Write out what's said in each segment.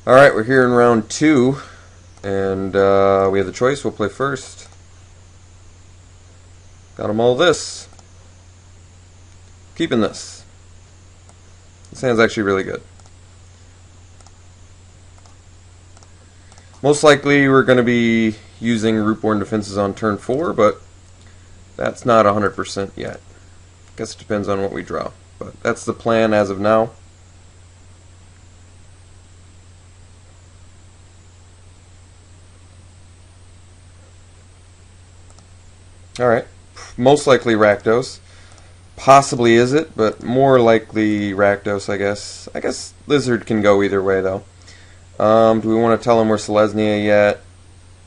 Alright, we're here in round 2, and we have the choice. We'll play first. Got them all this. Keeping this. This hand's actually really good. Most likely we're going to be using Rootborn Defenses on turn 4, but that's not 100% yet. Guess it depends on what we draw. But that's the plan as of now. Alright, most likely Rakdos. Possibly is it, but more likely Rakdos, I guess. I guess Lizard can go either way, though. Do we want to tell him we're Selesnya yet?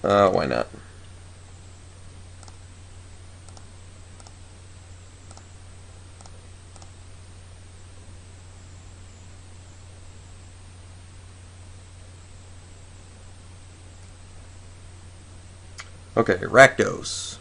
Why not? Okay, Rakdos.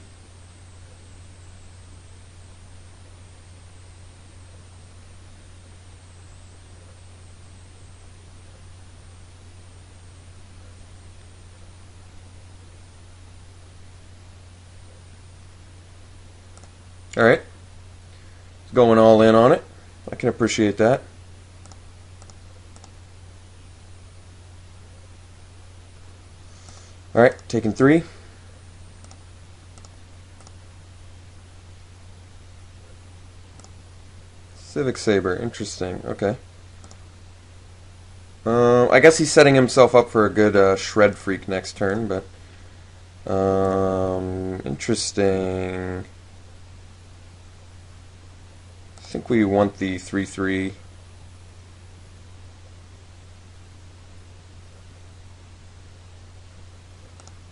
Alright. Going all in on it. I can appreciate that. Alright, taking 3. Civic Saber, interesting. Okay. I guess he's setting himself up for a good Shred Freak next turn, but interesting. I think we want the 3/3.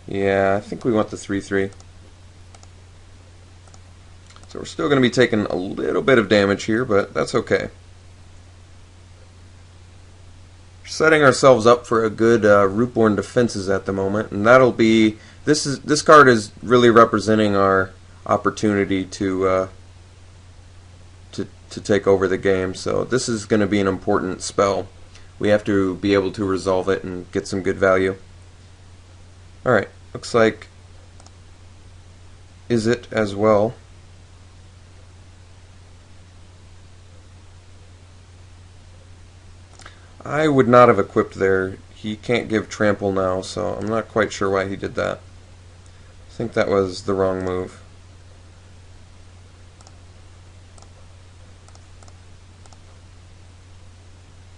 Yeah, I think we want the 3/3. So we're still going to be taking a little bit of damage here, but that's okay. Setting ourselves up for a good Rootborn Defenses at the moment, and that'll be this card is really representing our opportunity to take over the game. So this is going to be an important spell. We have to be able to resolve it and get some good value. Alright, looks like is it as well. I would not have equipped there. He can't give trample now, so I'm not quite sure why he did that. I think that was the wrong move.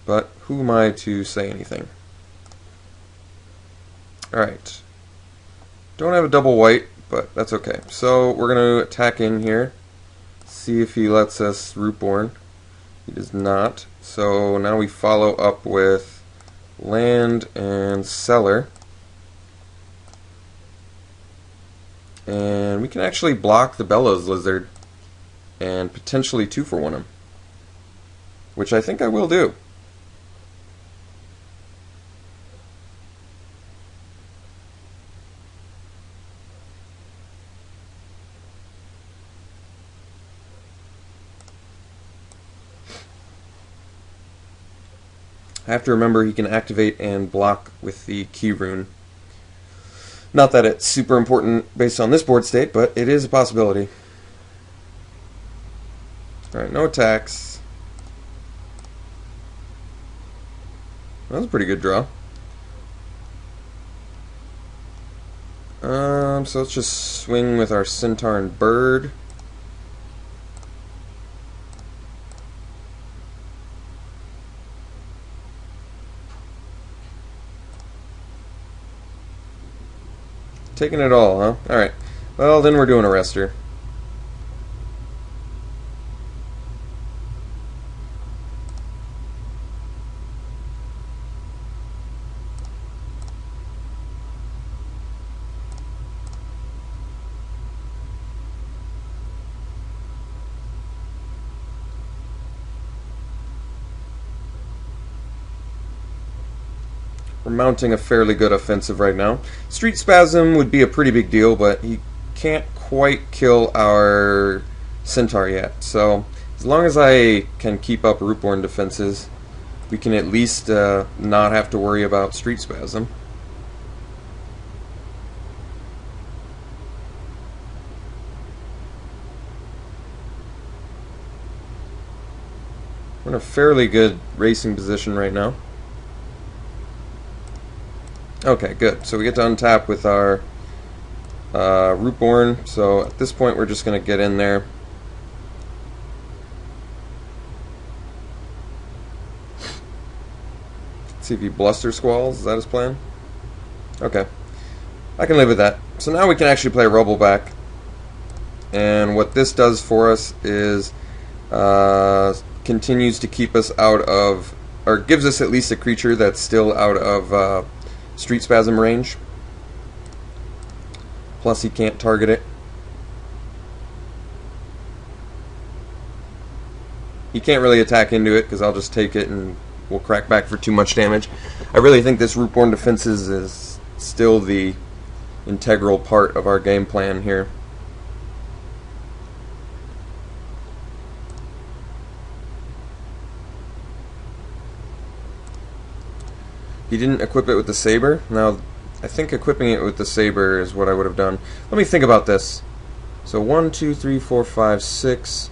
But who am I to say anything? Alright. Don't have a double white, but that's okay. So we're going to attack in here. See if he lets us Rootborn. He does not. So now we follow up with land and cellar. And we can actually block the Bellows Lizard and potentially 2-for-1 him. Which I think I will do. I have to remember he can activate and block with the key rune. Not that it's super important based on this board state, but it is a possibility. Alright, no attacks. That was a pretty good draw. So let's just swing with our Centaur and Bird. Taking it all, huh? Alright. Well, then we're doing a rester. We're mounting a fairly good offensive right now. Street Spasm would be a pretty big deal, but he can't quite kill our Centaur yet. So as long as I can keep up Rootborn Defenses, we can at least not have to worry about Street Spasm. We're in a fairly good racing position right now. Okay, good. So we get to untap with our Rootborn. So at this point, we're just going to get in there. See if he Bluster Squalls. Is that his plan? Okay. I can live with that. So now we can actually play Rubbleback. And what this does for us is continues to keep us out of, or gives us at least a creature that's still out of Street Spasm range. Plus he can't target it. He can't really attack into it because I'll just take it and we'll crack back for too much damage. I really think this Rootborn Defenses is still the integral part of our game plan here. He didn't equip it with the Saber. Now, I think equipping it with the Saber is what I would have done. Let me think about this. So 1, 2, 3, 4, 5, 6.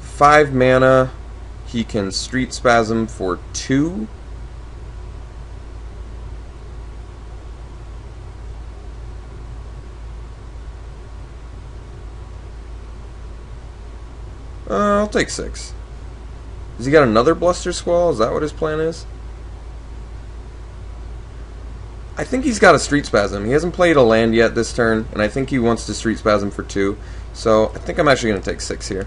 5 mana. He can Street Spasm for 2. I'll take 6. Has he got another Bluster Squall? Is that what his plan is? I think he's got a Street Spasm. He hasn't played a land yet this turn, and I think he wants to Street Spasm for 2. So I think I'm actually going to take 6 here.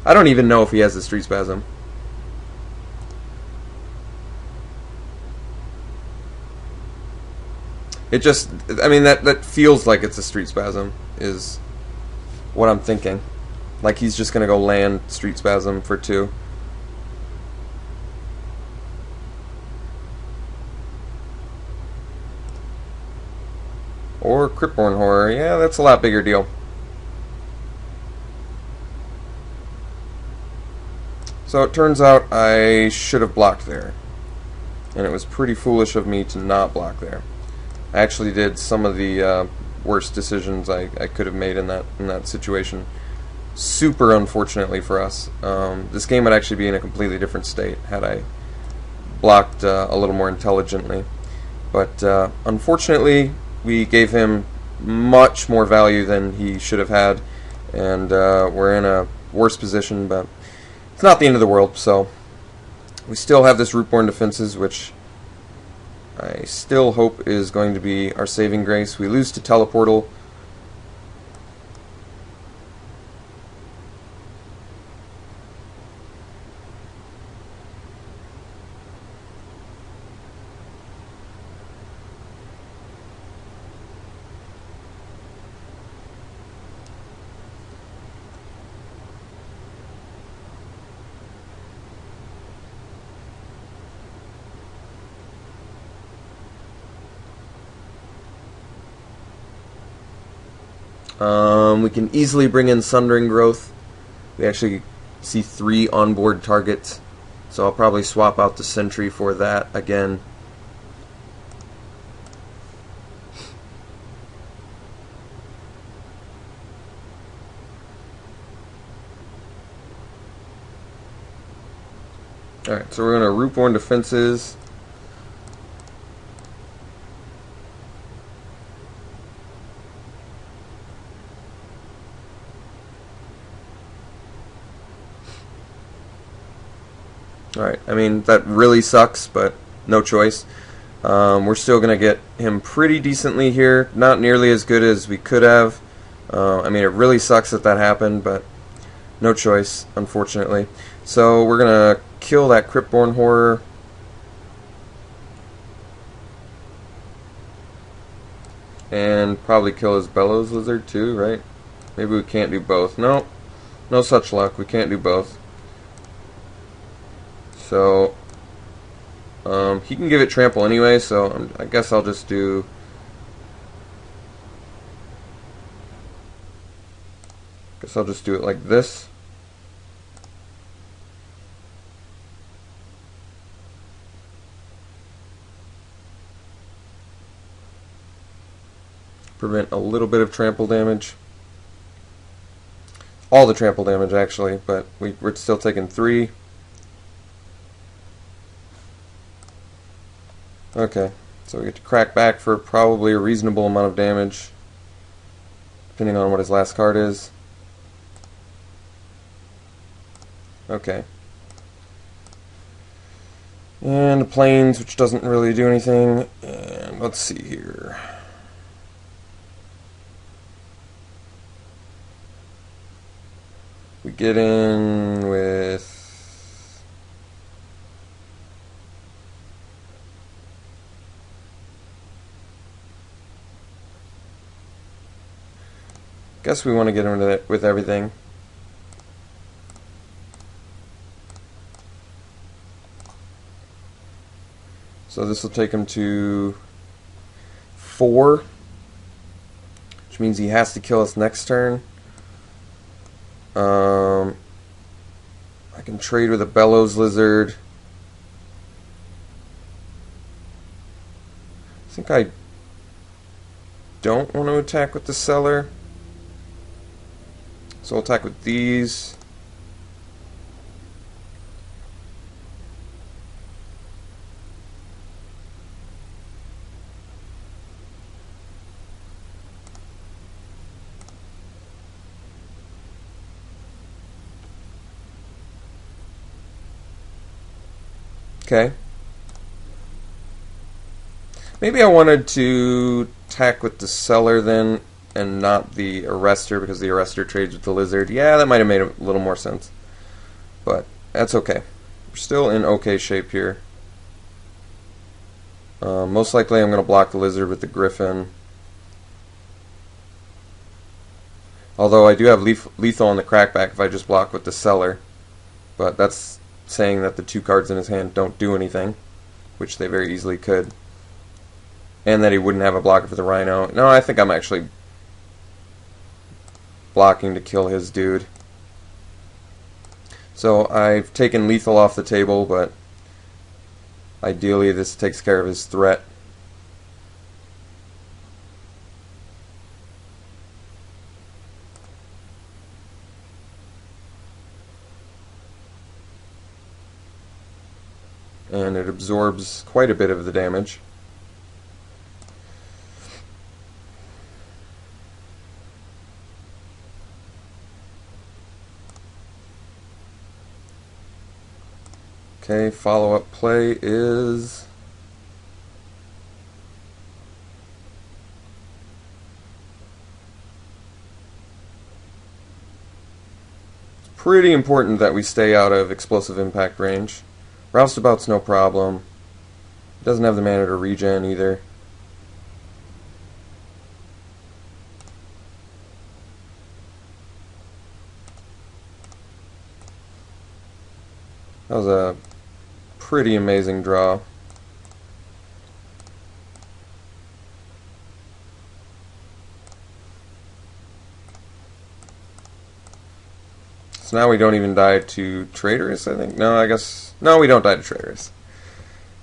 I don't even know if he has the Street Spasm. It just, I mean, that feels like it's a Street Spasm, is what I'm thinking. Like he's just going to go land Street Spasm for 2. Or Cryptborn Horror. Yeah, that's a lot bigger deal. So it turns out I should have blocked there. And it was pretty foolish of me to not block there. I actually did some of the worst decisions I could have made in that situation. Super unfortunately for us. This game would actually be in a completely different state had I blocked a little more intelligently. But unfortunately, we gave him much more value than he should have had, and we're in a worse position, but it's not the end of the world. So we still have this Rootborn Defenses, which I still hope is going to be our saving grace. We lose to Teleportal. We can easily bring in Sundering Growth. We actually see 3 onboard targets, so I'll probably swap out the Sentry for that again. Alright, so we're going to Rootborn Defenses. Alright, I mean, that really sucks, but no choice. We're still going to get him pretty decently here. Not nearly as good as we could have. I mean, it really sucks that that happened, but no choice, unfortunately. So we're going to kill that Cryptborn Horror. And probably kill his Bellows Lizard too, right? Maybe we can't do both. No, no such luck. We can't do both. So, he can give it trample anyway, so I guess I'll just do... it like this. prevent a little bit of trample damage. All the trample damage, actually, but we're still taking 3. Okay, so we get to crack back for probably a reasonable amount of damage, depending on what his last card is. Okay. And the plains, which doesn't really do anything. And let's see here. We get in with... Guess we want to get into it with everything. So this will take him to 4, which means he has to kill us next turn. I can trade with a Bellows Lizard. I think I don't want to attack with the Cellar. So I'll attack with these. Okay. Maybe I wanted to attack with the Cellar then, and not the Arrestor, because the Arrestor trades with the Lizard. Yeah, that might have made a little more sense. But that's okay. We're still in okay shape here. Most likely I'm going to block the Lizard with the Griffin. Although I do have lethal on the Crackback if I just block with the Cellar. But that's saying that the 2 cards in his hand don't do anything, which they very easily could. And that he wouldn't have a blocker for the Rhino. No, I think I'm actually blocking to kill his dude. So I've taken lethal off the table, but ideally this takes care of his threat. And it absorbs quite a bit of the damage. Okay, follow-up play is... It's pretty important that we stay out of explosive impact range. Roustabout's no problem. Doesn't have the mana to regen either. That was a pretty amazing draw. So now we don't even die to Traitorous, I think. No, I guess... No, we don't die to Traitorous.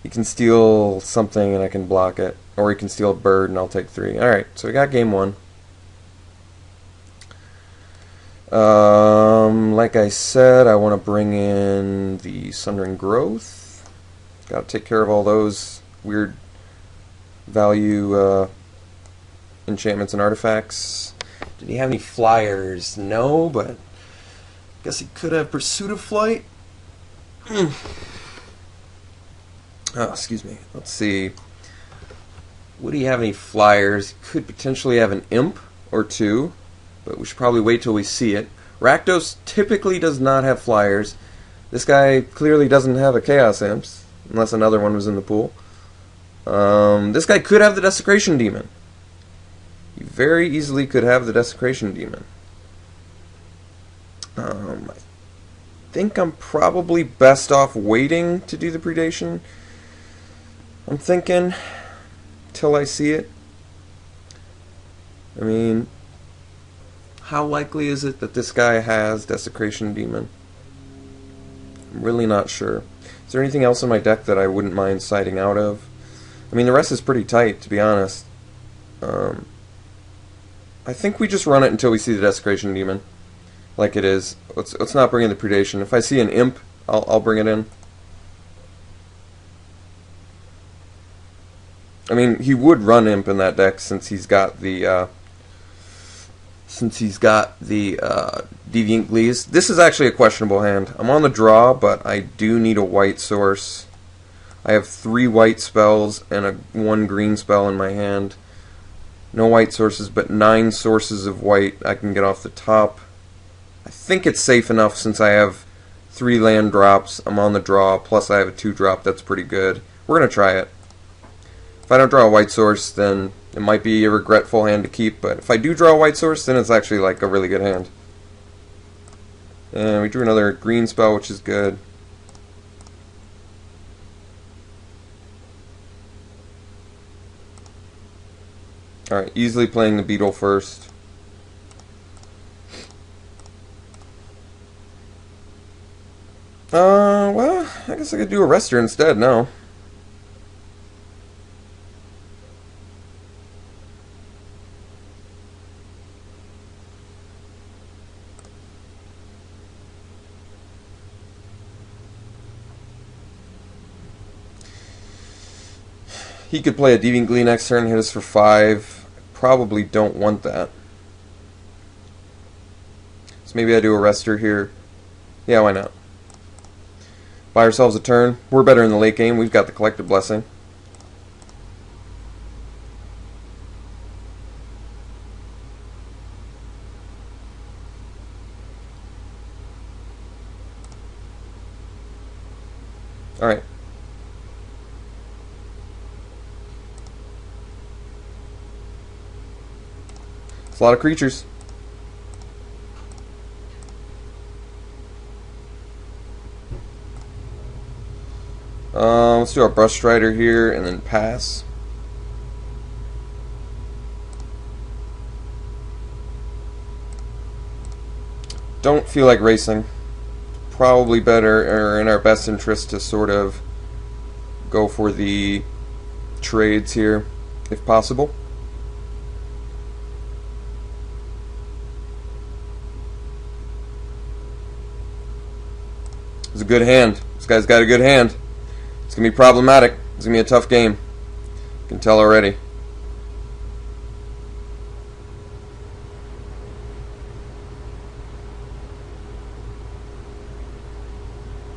He can steal something and I can block it. Or he can steal a bird and I'll take 3. Alright, so we got game 1. Like I said, I want to bring in the Sundering Growth. Got to take care of all those weird value enchantments and artifacts. Did he have any flyers? No, but I guess he could have Pursuit of Flight. Oh, excuse me. Let's see. Would he have any flyers? He could potentially have an Imp or 2, but we should probably wait till we see it. Rakdos typically does not have flyers. This guy clearly doesn't have a Chaos Imps, unless another one was in the pool. This guy could have the Desecration Demon. He very easily could have the Desecration Demon. I think I'm probably best off waiting to do the Predation. I'm thinking till I see it. I mean, how likely is it that this guy has Desecration Demon? I'm really not sure. Is there anything else in my deck that I wouldn't mind siding out of? I mean, the rest is pretty tight, to be honest. I think we just run it until we see the Desecration Demon, like it is. Let's not bring in the Predation. If I see an Imp, I'll bring it in. I mean, he would run Imp in that deck since he's got the Deviant Glees. This is actually a questionable hand. I'm on the draw, but I do need a white source. I have 3 white spells and 1 green spell in my hand. No white sources, but 9 sources of white I can get off the top. I think it's safe enough since I have 3 land drops. I'm on the draw, plus I have a 2-drop. That's pretty good. We're going to try it. If I don't draw a white source, then it might be a regretful hand to keep, but if I do draw a white source, then it's actually like a really good hand. And we drew another green spell, which is good. Alright, easily playing the Beetle first. Well, I guess I could do Arrestor instead now. He could play a Deviant Glee next turn, hit us for 5. Probably don't want that. So maybe I do Arrestor here. Yeah, why not? Buy ourselves a turn. We're better in the late game. We've got the Collective Blessing. Alright. It's a lot of creatures. Let's do our Brush Strider here and then pass. Don't feel like racing. Probably better, or in our best interest, to sort of go for the trades here, if possible. It's a good hand. This guy's got a good hand. It's going to be problematic. It's going to be a tough game. You can tell already.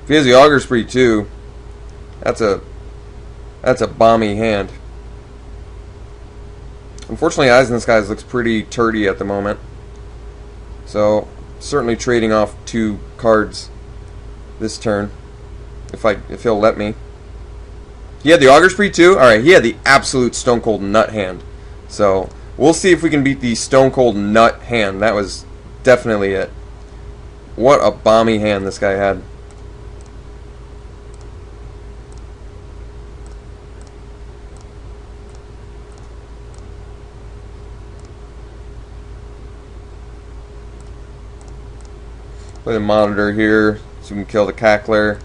If he has the Augur Spree too, that's a bomby hand. Unfortunately, Eyes in the Skies looks pretty turdy at the moment. So, certainly trading off 2 cards this turn, if he'll let me. He had the Augur Spree too? Alright, he had the absolute Stone Cold Nut hand. So, we'll see if we can beat the Stone Cold Nut hand. That was definitely it. What a bomby hand this guy had. Play the Monitor here so we can kill the Cackler.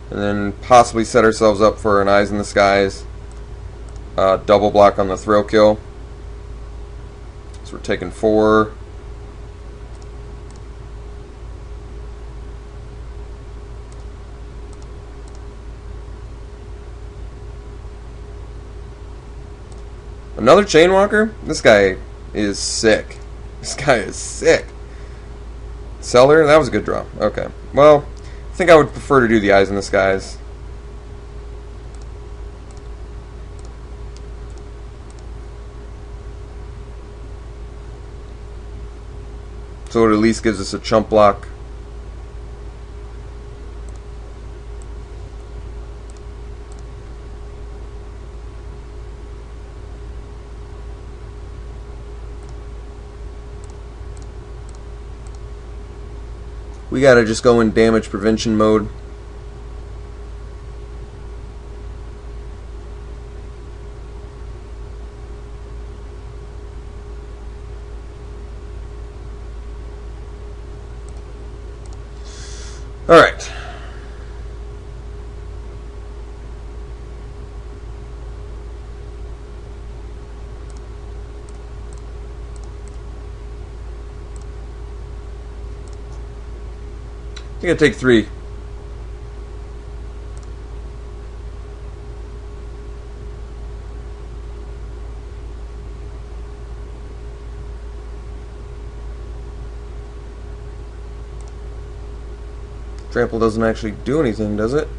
And then possibly set ourselves up for an Eyes in the Skies. Double block on the throw kill. So we're taking 4. Another Chainwalker? This guy is sick. This guy is sick. Seller? That was a good draw. Okay. Well, I think I would prefer to do the Eyes in the Skies. So it at least gives us a chump block. We gotta just go in damage prevention mode. Alright. I gotta take 3. Trample doesn't actually do anything, does it?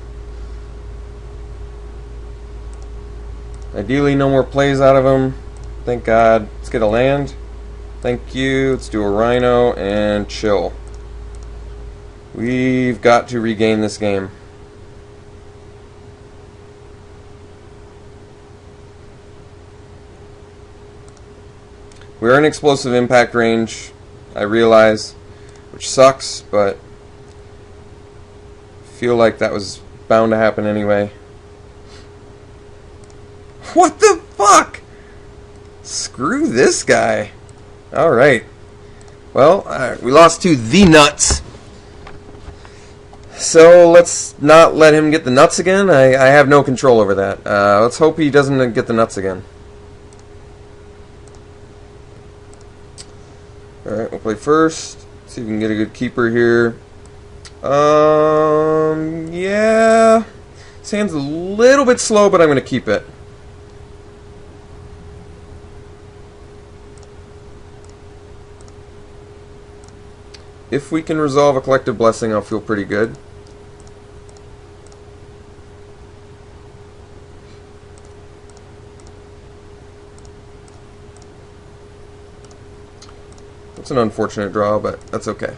Ideally, no more plays out of him. Thank God. Let's get a land. Thank you. Let's do a Rhino and chill. We've got to regain this game. We're in explosive impact range, I realize, which sucks, but I feel like that was bound to happen anyway. What the fuck? Screw this guy. Alright. Well, we lost to the nuts. So let's not let him get the nuts again. I have no control over that. Let's hope he doesn't get the nuts again. Alright, we'll play first. See if we can get a good keeper here. Yeah. This hand's a little bit slow, but I'm going to keep it. If we can resolve a collective blessing, I'll feel pretty good. It's an unfortunate draw, but that's okay.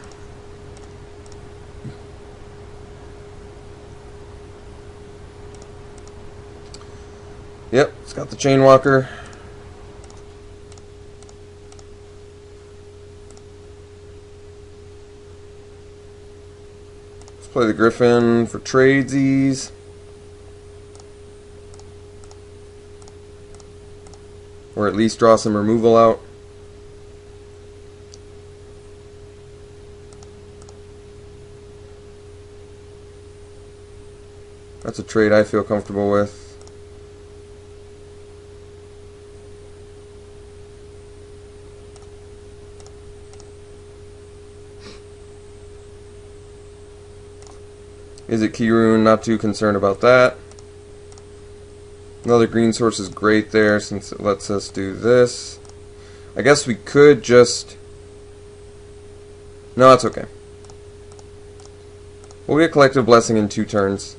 Yep, it's got the Chain Walker. Let's play the Griffin for tradesies. Or at least draw some removal out. That's a trade I feel comfortable with. Is it Kirun? Not too concerned about that. Another green source is great there since it lets us do this. I guess we could just... No, that's okay. We'll get Collective Blessing in 2 turns.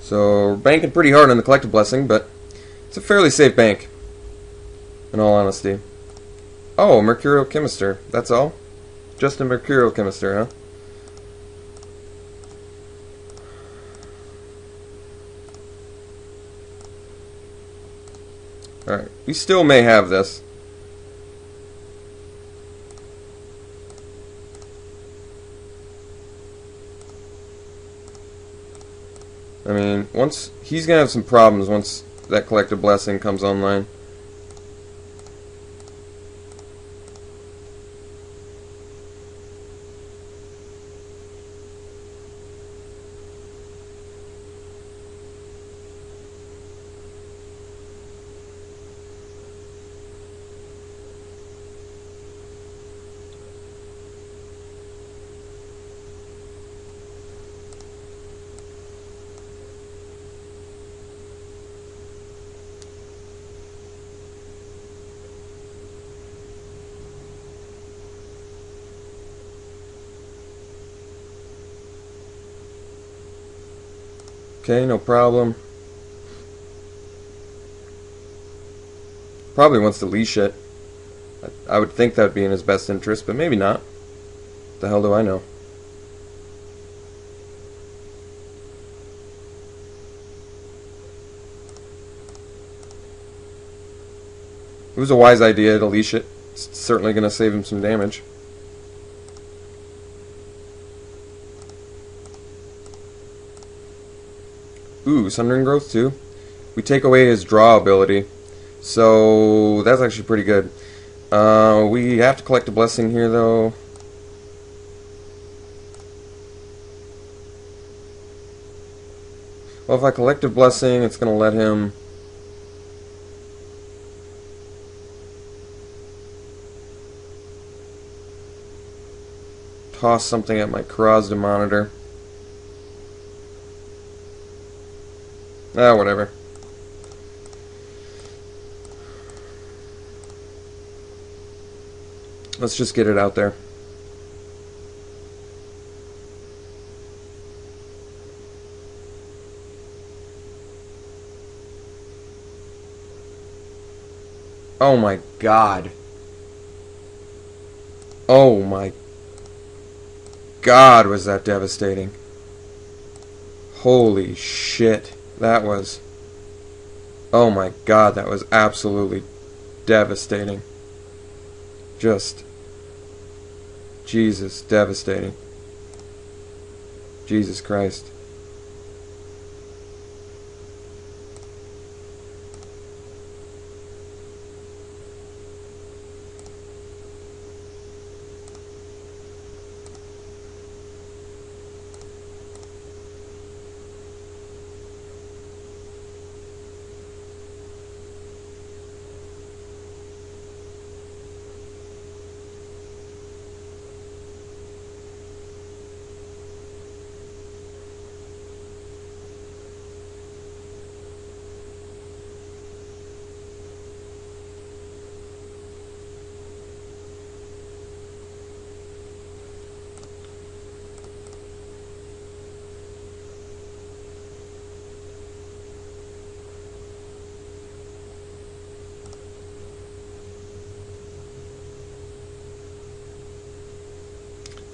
So we're banking pretty hard on the Collective Blessing, but it's a fairly safe bank, in all honesty. Oh, Mercurial Chemister. That's all? Just a Mercurial Chemister, huh? Alright, we still may have this. I mean, once he's gonna have some problems once that Collective Blessing comes online. Okay, no problem. Probably wants to leash it. I would think that would be in his best interest, but maybe not. What the hell do I know? It was a wise idea to leash it. It's certainly going to save him some damage. Ooh, Sundering Growth too. We take away his draw ability. So that's actually pretty good. We have to collect a blessing here though. Well, if I collect a blessing, it's going to let him... toss something at my Krasda monitor. Ah, whatever. Let's just get it out there. Oh my god. Oh my god, was that devastating. Holy shit. That was... Oh my god, that was absolutely devastating. Just... Jesus, devastating. Jesus Christ.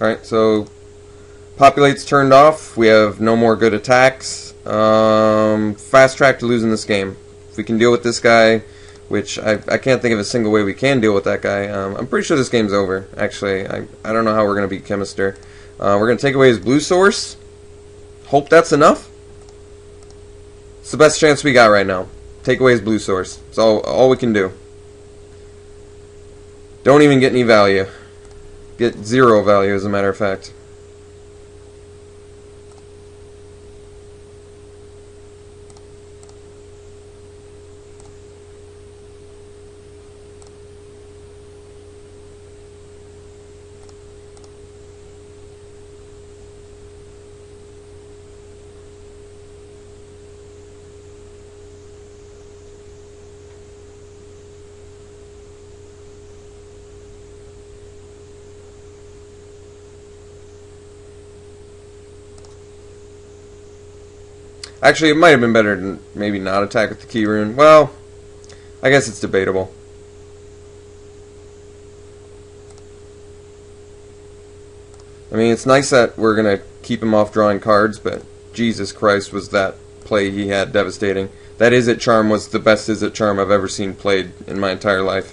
Alright, so populate's turned off. We have no more good attacks. Fast track to losing this game. If we can deal with this guy, which I can't think of a single way we can deal with that guy. I'm pretty sure this game's over, actually. I don't know how we're going to beat Chemister. We're going to take away his blue source. Hope that's enough. It's the best chance we got right now. Take away his blue source. It's all we can do. Don't even get any value. Get 0 value, as a matter of fact. Actually, it might have been better to maybe not attack with the key rune. Well, I guess it's debatable. I mean, it's nice that we're going to keep him off drawing cards, but Jesus Christ, was that play he had devastating. That Izzet Charm was the best Izzet Charm I've ever seen played in my entire life.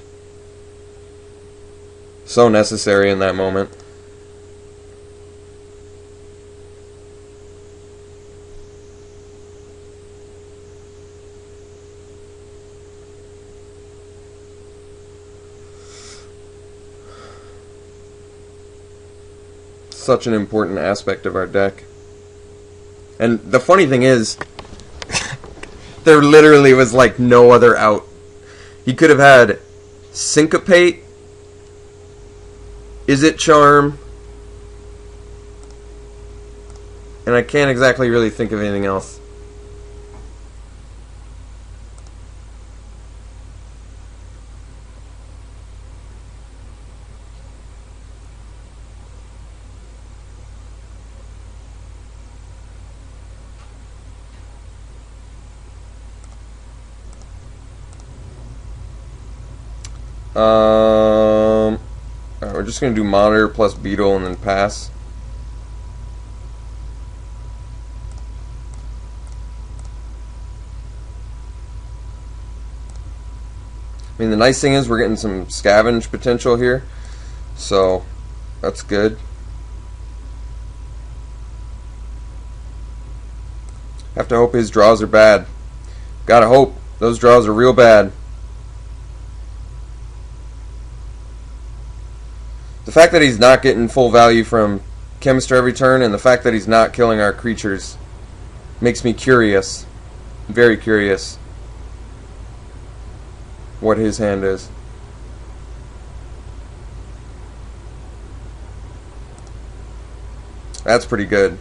So necessary in that moment. Such an important aspect of our deck. And the funny thing is, there literally was like no other out. He could have had Syncopate, Izzet Charm, and I can't exactly really think of anything else. Alright, we're just going to do Monitor plus Beetle and then pass. I mean, the nice thing is we're getting some scavenge potential here, so that's good. Have to hope his draws are bad. Gotta hope those draws are real bad. The fact that he's not getting full value from Chemister every turn, and the fact that he's not killing our creatures, makes me curious. Very curious what his hand is. That's pretty good.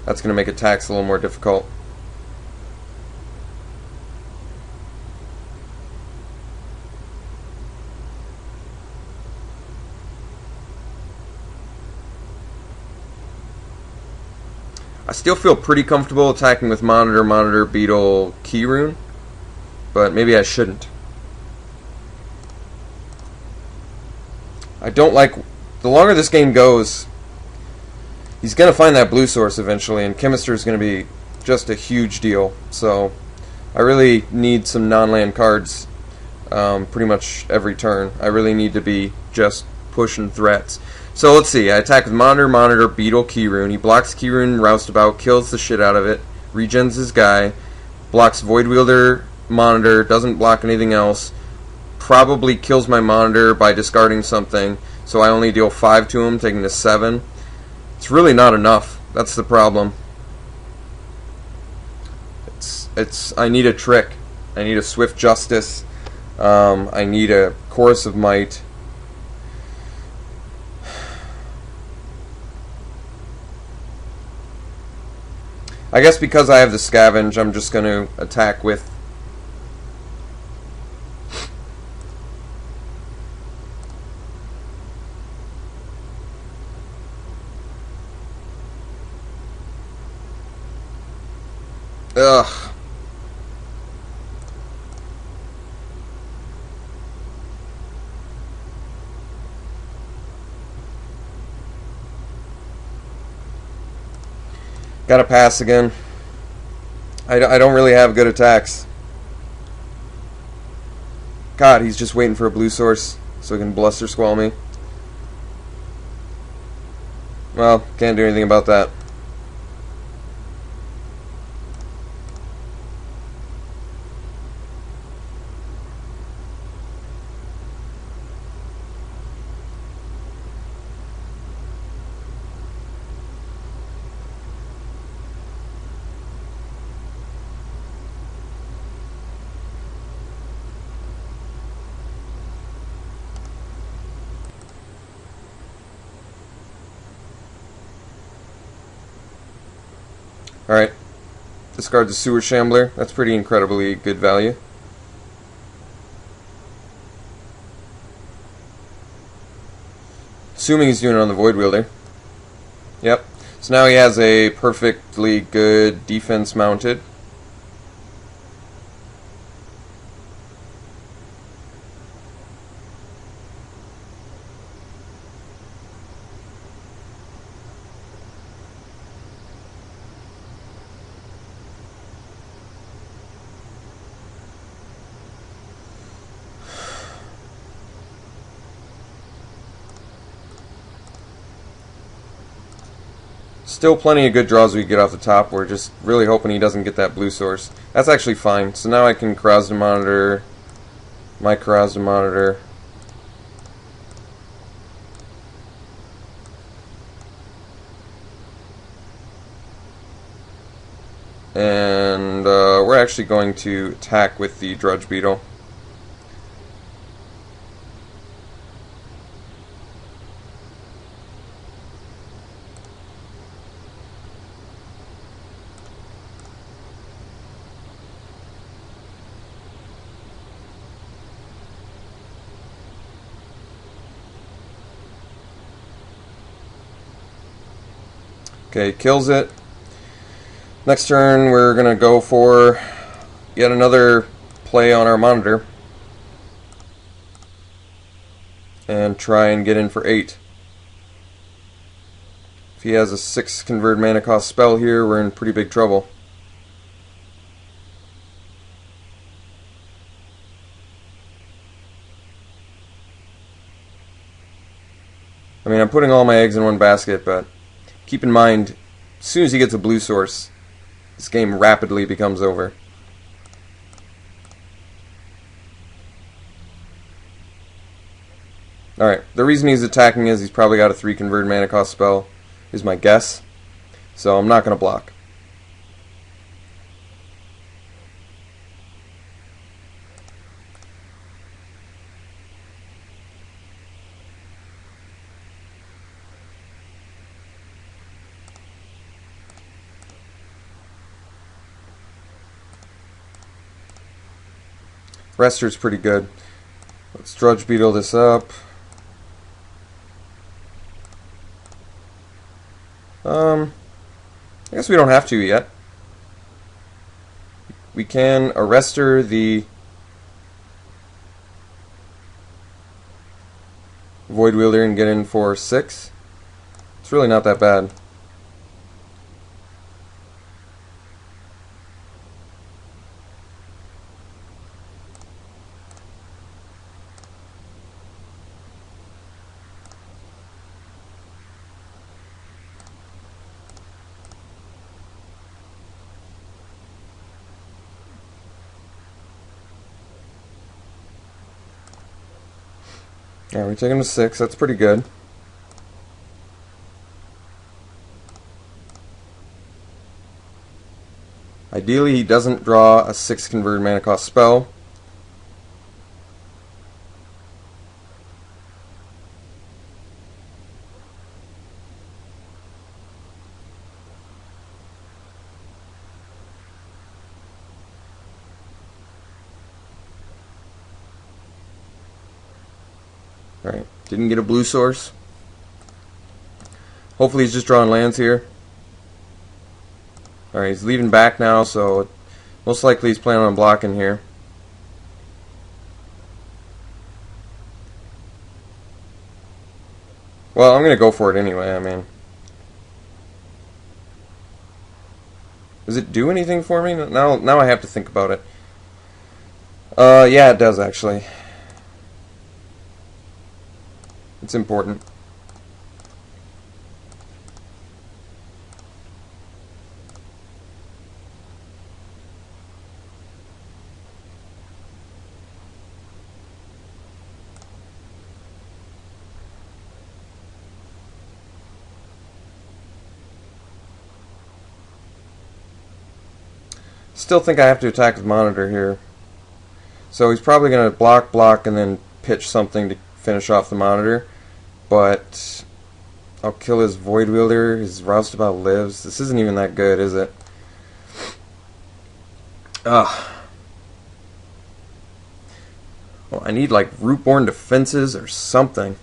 That's going to make attacks a little more difficult. I still feel pretty comfortable attacking with Monitor, Beetle, Key Rune, but maybe I shouldn't. I don't like... The longer this game goes, he's going to find that blue source eventually, and Chemister is going to be just a huge deal. So I really need some non-land cards pretty much every turn. I really need to be just pushing threats. So let's see. I attack with Monitor, Beetle, Key Rune. He blocks Key Rune, Roustabout, kills the shit out of it, regens his guy, blocks Void Wielder, Monitor, doesn't block anything else, probably kills my Monitor by discarding something, so I only deal 5 to him, taking to 7. It's really not enough. That's the problem. I need a trick. I need a Swift Justice. I need a Chorus of Might. I guess because I have the Scavenge, I'm just going to attack with... Ugh. Gotta pass again. I don't really have good attacks. God, he's just waiting for a blue source so he can Bluster Squall me. Well, can't do anything about that. Alright. Discard the Sewer Shambler. That's pretty incredibly good value. Assuming he's doing it on the Void Wielder. Yep. So now he has a perfectly good defense mounted. Still plenty of good draws we get off the top. We're just really hoping he doesn't get that blue source. That's actually fine. So now I can Krasna Monitor, my Krasna Monitor. And we're actually going to attack with the Drudge Beetle. Okay, kills it. Next turn, we're going to go for yet another play on our Monitor. And try and get in for 8. If he has a 6 convert mana cost spell here, we're in pretty big trouble. I mean, I'm putting all my eggs in one basket, but keep in mind, as soon as he gets a blue source, this game rapidly becomes over. Alright, the reason he's attacking is he's probably got a 3 convert mana cost spell, is my guess. So I'm not going to block. Rester's pretty good. Let's Drudge Beetle this up. I guess we don't have to yet. We can Arrestor the Void Wielder and get in for 6. It's really not that bad. Yeah, we take him to 6. That's pretty good. Ideally, he doesn't draw a 6 converted mana cost spell. Alright, didn't get a blue source. Hopefully he's just drawing lands here. Alright, he's leading back now, so most likely he's planning on blocking here. Well, I'm going to go for it anyway, I mean. Does it do anything for me? Now I have to think about it. Yeah, it does actually. It's important. Still think I have to attack with Monitor here. So he's probably going to block, and then pitch something to finish off the Monitor. But I'll kill his Void Wielder. His Roustabout lives. This isn't even that good, is it? Ugh. Well, I need like Rootborn defenses or something.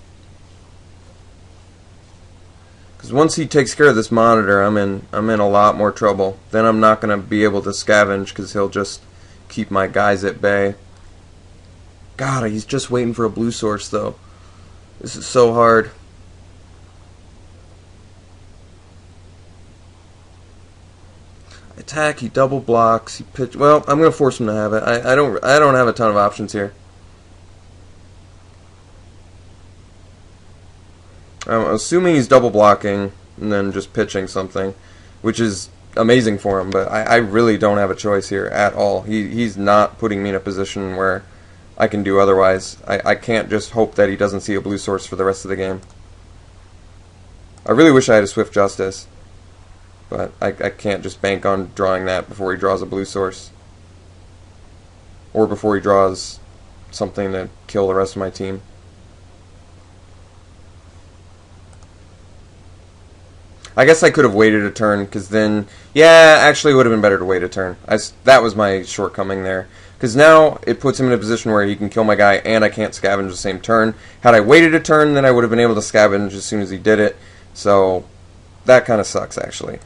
Because once he takes care of this Monitor, I'm in a lot more trouble. Then I'm not going to be able to scavenge because he'll just keep my guys at bay. God, he's just waiting for a blue source though. This is so hard. Attack, he double blocks, he pitch. Well, I'm going to force him to have it. I don't have a ton of options here. I'm assuming he's double blocking and then just pitching something, which is amazing for him, but I really don't have a choice here at all. He's not putting me in a position where I can do otherwise. I can't just hope that he doesn't see a blue source for the rest of the game. I really wish I had a Swift Justice, but I can't just bank on drawing that before he draws a blue source. Or before he draws something to kill the rest of my team. I guess I could have waited a turn, because then, yeah, actually it would have been better to wait a turn. That was my shortcoming there. Because now it puts him in a position where he can kill my guy and I can't scavenge the same turn. Had I waited a turn, then I would have been able to scavenge as soon as he did it. So that kind of sucks, actually.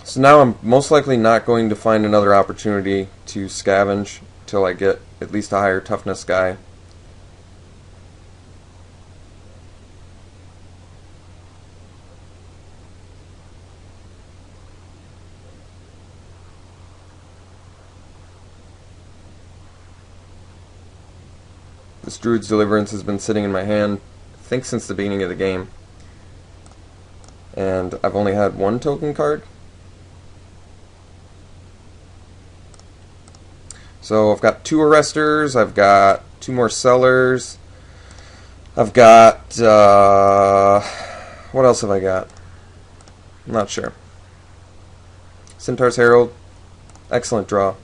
So now I'm most likely not going to find another opportunity to scavenge until I get at least a higher toughness guy. This Druid's Deliverance has been sitting in my hand, I think since the beginning of the game. And I've only had one token card. So I've got 2 Arrestors, I've got 2 more Sellers, I've got, what else have I got? I'm not sure. Centaur's Herald, Excellent draw.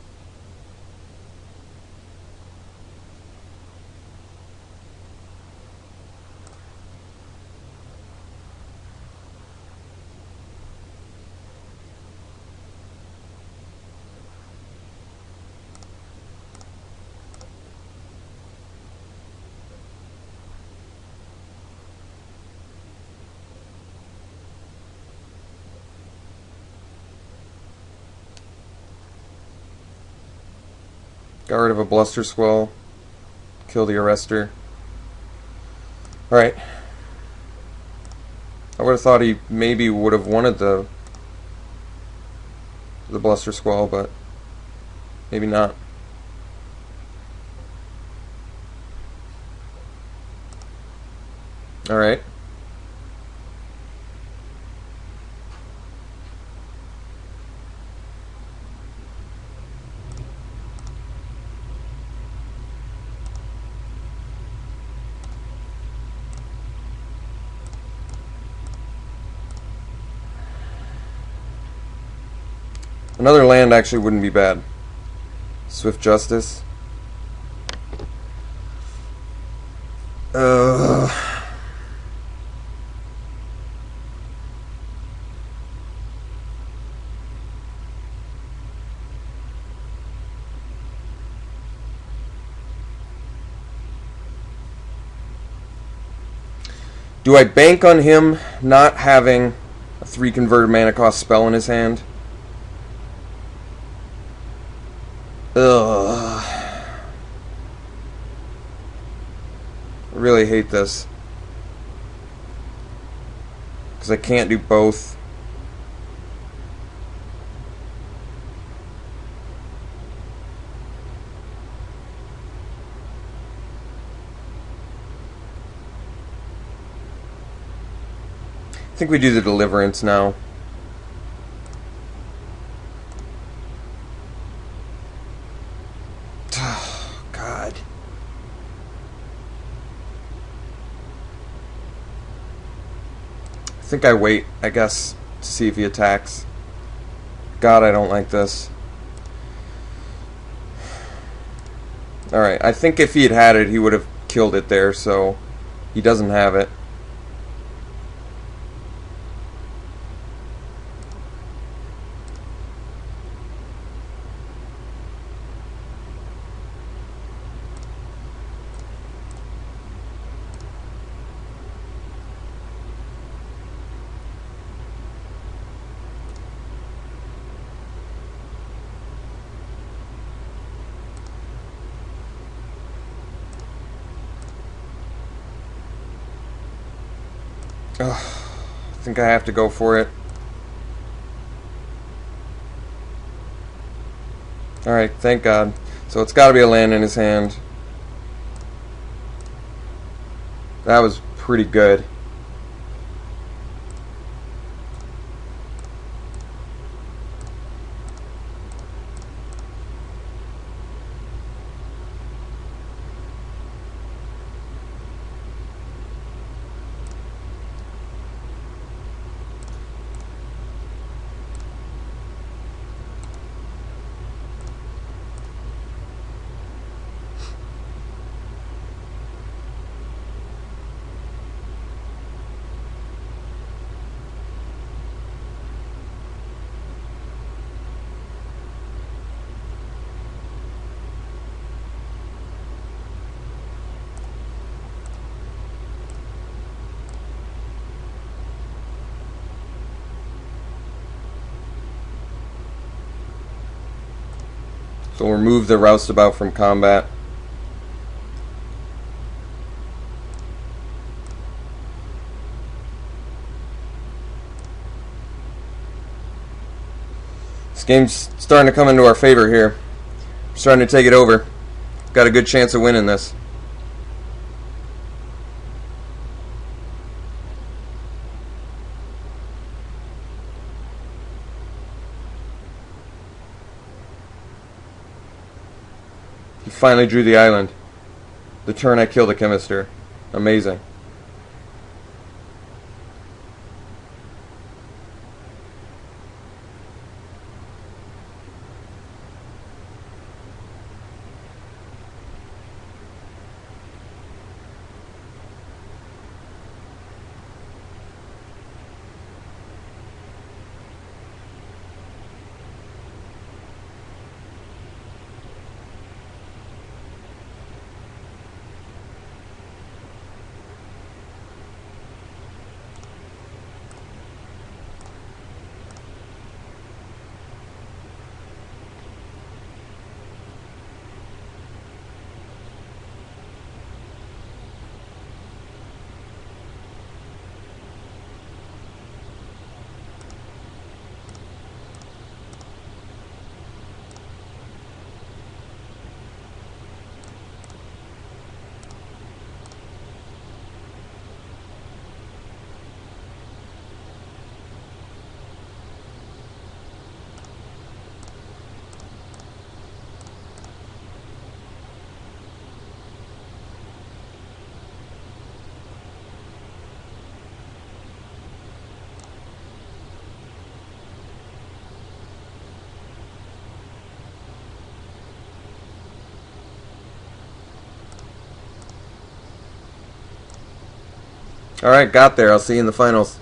Got rid of a Bluster Squall. Kill the Arrestor. Alright. I would have thought he maybe would have wanted the Bluster Squall, but maybe not. Alright. Another land actually wouldn't be bad. Swift Justice. Do I bank on him not having a 3 converted mana cost spell in his hand? Ugh. I really hate this. Because I can't do both. I think we do the Deliverance now. God. I think I wait, I guess, to see if he attacks. God, I don't like this. Alright, I think if he had had it, he would have killed it there, so he doesn't have it. Ugh, I think I have to go for it. Alright, thank God. So it's got to be a land in his hand. That was pretty good. So we'll remove the Roustabout from combat. This game's starting to come into our favor here. We're starting to take it over. Got a good chance of winning this. He finally drew the island. The turn I killed the Chemister. Amazing. Alright, got there. I'll see you in the finals.